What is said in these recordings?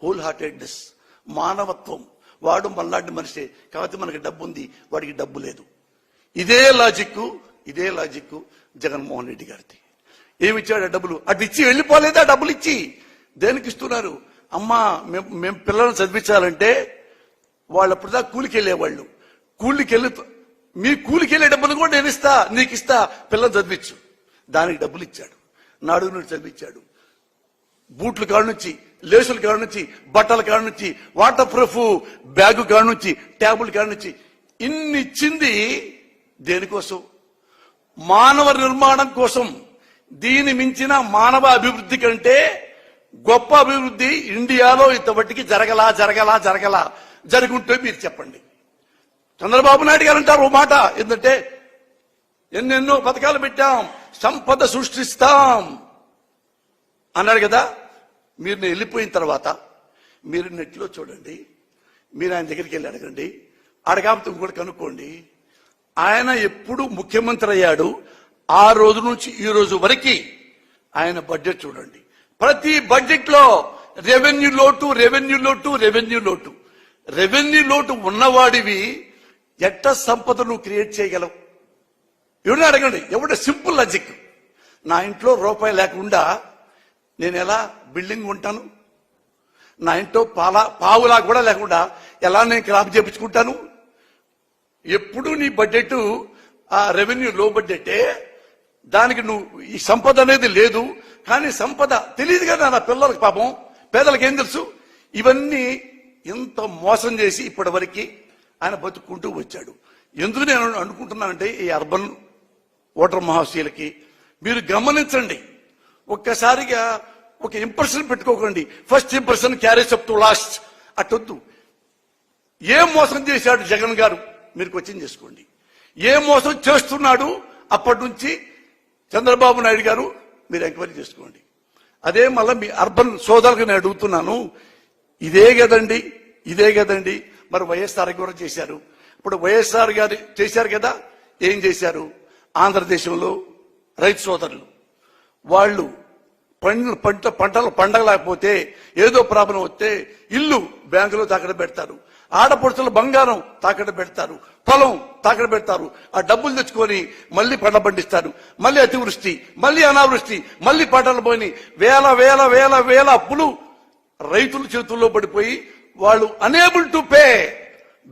Whole heartedness, మానవత్వం. వాడు మనలాంటి మనిషే, కాబట్టి మనకి డబ్బు ఉంది, వాడికి డబ్బు లేదు. ఇదే లాజిక్ జగన్మోహన్ రెడ్డి గారిది. ఏమిచ్చాడు ఆ డబ్బులు? అటు ఇచ్చి వెళ్ళిపోలేదా? డబ్బులు ఇచ్చి దేనికి ఇస్తున్నారు? అమ్మా మేము పిల్లల్ని చదివించాలంటే వాళ్ళు అప్పుడుదా కూలికి వెళ్ళేవాళ్ళు. మీ కూలికి వెళ్ళే డబ్బులు కూడా నేను ఇస్తా, నీకు ఇస్తా, పిల్లలు చదివించు. దానికి డబ్బులు ఇచ్చాడు. నాడు నుండి చదివించాడు. బూట్ల కాడ నుంచి, లేసుల కాడ నుంచి, బట్టల కాడ నుంచి, వాటర్ ప్రూఫ్ బ్యాగు కాడ నుంచి, ట్యాబుల్ కాడ నుంచి ఇన్ని ఇచ్చింది దేనికోసం? మానవ నిర్మాణం కోసం. దీని మించిన మానవ అభివృద్ధి కంటే గొప్ప అభివృద్ధి ఇండియాలో ఇంతవట్టికి జరగలా. జరుగుంటే మీరు చెప్పండి. చంద్రబాబు నాయుడు గారు అంటారు ఓ మాట, ఏంటంటే ఎన్నెన్నో పథకాలు పెట్టాం, సంపద సృష్టిస్తాం అన్నాడు కదా. మీరు నేను వెళ్ళిపోయిన తర్వాత మీరు నెట్లో చూడండి, మీరు ఆయన దగ్గరికి వెళ్ళి అడగండి, అడగాపుతూ కూడా కనుక్కోండి. ఆయన ఎప్పుడు ముఖ్యమంత్రి అయ్యాడు ఆ రోజు నుంచి ఈ రోజు వరకు ఆయన బడ్జెట్ చూడండి. ప్రతి బడ్జెట్ లో రెవెన్యూ లోటు ఉన్నవాడివి ఎట్ట సంపద నువ్వు క్రియేట్ చేయగలవు? ఎవరిని అడగండి. ఎవడ సింపుల్ లాజిక్. నా ఇంట్లో రూపాయి లేకుండా నేను ఎలా బిల్డింగ్ ఉంటాను? నా ఇంట్లో పావులా కూడా లేకుండా ఎలా నేను క్రాప్ చేపించుకుంటాను? ఎప్పుడు నీ బడ్జెట్ ఆ రెవెన్యూ లో బడ్జెటే. దానికి నువ్వు ఈ సంపద అనేది లేదు. కానీ సంపద తెలియదు కదా నా పిల్లలకి, పాపం పేదలకు ఏం తెలుసు? ఇవన్నీ ఇంత మోసం చేసి ఇప్పటి వరకు ఆయన బతుక్కుంటూ వచ్చాడు. ఎందుకు నేను అనుకుంటున్నానంటే ఈ అర్బన్ ఓటర్ మహాశయులకి మీరు గమనించండి, ఒక్కసారిగా ఒక ఇంప్రెషన్ పెట్టుకోకండి. First impression carries up to last. అట్టొద్దు. ఏం మోసం చేశాడు జగన్ గారు మీరు క్వశ్చన్ చేసుకోండి. ఏ మోసం చేస్తున్నాడు అప్పటి నుంచి చంద్రబాబు నాయుడు గారు మీరు ఎంక్వైరీ చేసుకోండి. అదే మళ్ళీ మీ అర్బన్ సోదరులకు నేను అడుగుతున్నాను, ఇదే కదండి మరి వైఎస్ఆర్ కూడా చేశారు. ఇప్పుడు వైఎస్ఆర్ గారు చేశారు కదా, ఏం చేశారు? ఆంధ్రదేశంలో రైతు సోదరులు వాళ్ళు పంటలు పండగలేకపోతే, ఏదో ప్రాబ్లం వస్తే ఇల్లు బ్యాంకులో తాకట్టు పెడతారు, ఆడపడుచుల బంగారం తాకట్టు పెడతారు, పొలం తాకట్టు పెడతారు. ఆ డబ్బులు తెచ్చుకొని మళ్ళీ పంట పండిస్తారు. మళ్ళీ అతివృష్టి, మళ్ళీ అనావృష్టి, మళ్ళీ పంటలు పోయి వేల అప్పులు రైతుల చేతుల్లో పడిపోయి వాళ్ళు అనేబుల్ టు పే.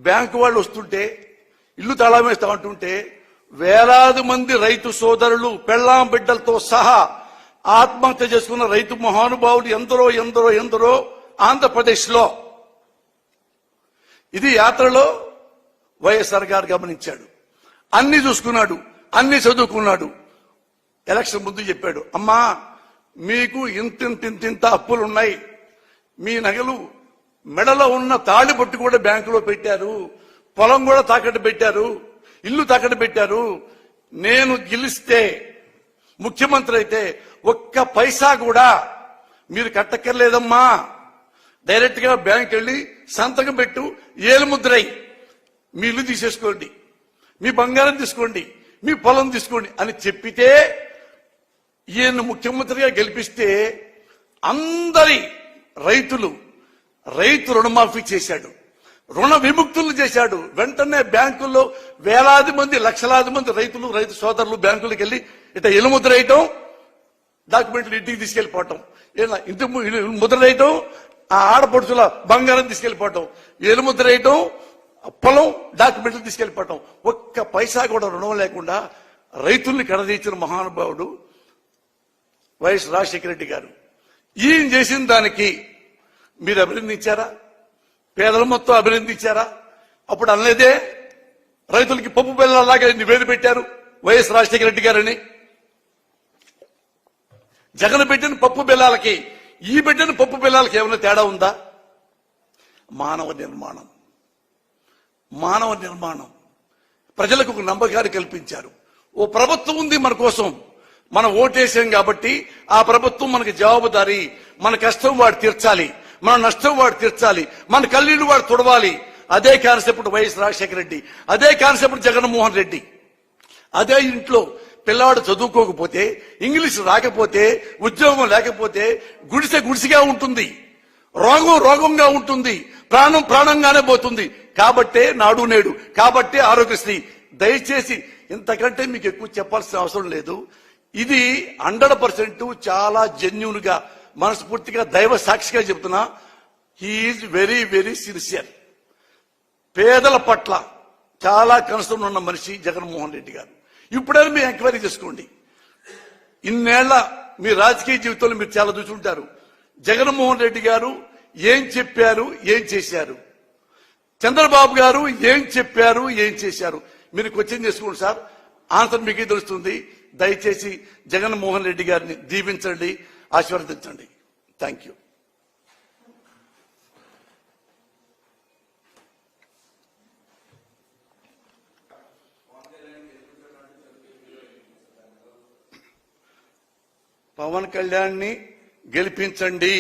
బ్యాంకు వాళ్ళు వస్తుంటే ఇల్లు తాళం వేస్తామంటుంటే వేలాది మంది రైతు సోదరులు పెళ్ళాం బిడ్డలతో సహా ఆత్మహత్య చేసుకున్న రైతు మహానుభావులు ఎందరో ఆంధ్రప్రదేశ్ లో. ఇది యాత్రలో వైఎస్ఆర్ గారు గమనించాడు, అన్ని చూసుకున్నాడు, అన్ని చదువుకున్నాడు. ఎలక్షన్ ముందు చెప్పాడు, అమ్మా మీకు ఇంతింత అప్పులు ఉన్నాయి, మీ నగలు మెడలో ఉన్న తాళి పట్టు కూడా బ్యాంకులో పెట్టారు, పొలం కూడా తాకట్టు పెట్టారు, ఇల్లు తాకట్టు పెట్టారు. నేను గెలిస్తే ముఖ్యమంత్రి అయితే ఒక్క పైసా కూడా మీరు కట్టక్కర్లేదమ్మా, డైరెక్ట్ గా బ్యాంక్ వెళ్ళి సంతకం పెట్టు, ఏలుముద్రై మీ ఇల్లు తీసేసుకోండి, మీ బంగారం తీసుకోండి, మీ పొలం తీసుకోండి అని చెప్పితే ఈయన ముఖ్యమంత్రిగా గెలిపిస్తే అందరి రైతు రుణమాఫీ చేశాడు, రుణ విముక్తులు చేశాడు. వెంటనే బ్యాంకుల్లో వేలాది మంది లక్షలాది మంది రైతు సోదరులు బ్యాంకులకు వెళ్ళి ఇట్లా ఎలుముద్ర వేయటం, డాక్యుమెంట్లు ఇంటికి తీసుకెళ్లిపోవటం, ఇంటి ముద్ర వేయటం, ఆ ఆడపడుచుల బంగారం తీసుకెళ్లిపోవటం, ఎలుముద్ర వేయటం, పొలం డాక్యుమెంట్లు తీసుకెళ్లిపోవటం. ఒక్క పైసా కూడా రుణం లేకుండా రైతుల్ని కడదీర్చిన మహానుభావుడు వైఎస్ రాజశేఖర రెడ్డి గారు. ఈయన చేసిన దానికి మీరు అభినందించారా? పేదల మొత్తం అభినందించారా? అప్పుడు అనలేదే రైతులకి పప్పు బెల్లలాగా నివేది పెట్టారు వైఎస్ రాజశేఖర రెడ్డి గారని. జగన్ పెట్టిన పప్పు బెల్లాలకి ఈ పెట్టిన పప్పు బెల్లాలకి ఏమైనా తేడా ఉందా? మానవ నిర్మాణం ప్రజలకు ఒక నమ్మకాన్ని కల్పించారు. ఓ ప్రభుత్వం ఉంది మన కోసం, మనం ఓటేసాం కాబట్టి ఆ ప్రభుత్వం మనకి జవాబుదారీ, మన కష్టం వాడు తీర్చాలి, మన నష్టం వాడు తీర్చాలి, మన కన్నీళ్లు వాడు తుడవాలి. అదే కాన్సెప్ట్ వైఎస్ రాజశేఖర రెడ్డి, అదే కాన్సెప్ట్ జగన్మోహన్ రెడ్డి. అదే ఇంట్లో పిల్లవాడు చదువుకోకపోతే, ఇంగ్లీష్ రాకపోతే, ఉద్యోగం లేకపోతే గుడిసెగా ఉంటుంది. రోగం రోగంగా ఉంటుంది, ప్రాణం ప్రాణంగానే పోతుంది. కాబట్టే నాడు నేడు, కాబట్టే ఆరోగ్యశ్రీ. దయచేసి ఇంతకంటే మీకు ఎక్కువ చెప్పాల్సిన అవసరం లేదు. ఇది 100% చాలా జెన్యూన్ గా మనస్ఫూర్తిగా దైవ సాక్షిగా చెప్తున్నా. He's very very sincere. పేదల పట్ల చాలా కనసరం ఉన్న మనిషి జగన్మోహన్ రెడ్డి గారు. ఇప్పుడైనా మీరు ఎంక్వైరీ చేసుకోండి. ఇన్నేళ్ల మీ రాజకీయ జీవితంలో మీరు చాలా చూసుంటారు. జగన్మోహన్ రెడ్డి గారు ఏం చెప్పారు, ఏం చేశారు, చంద్రబాబు గారు ఏం చెప్పారు, ఏం చేశారు, మీరు క్వశ్చన్ చేసుకోండి సార్. ఆన్సర్ మీకే తెలుస్తుంది. దయచేసి జగన్మోహన్ రెడ్డి గారిని దీవించండి, ఆశీర్వదించండి. Thank you. పవన్ కళ్యాణ్ ని గెలిపించండి.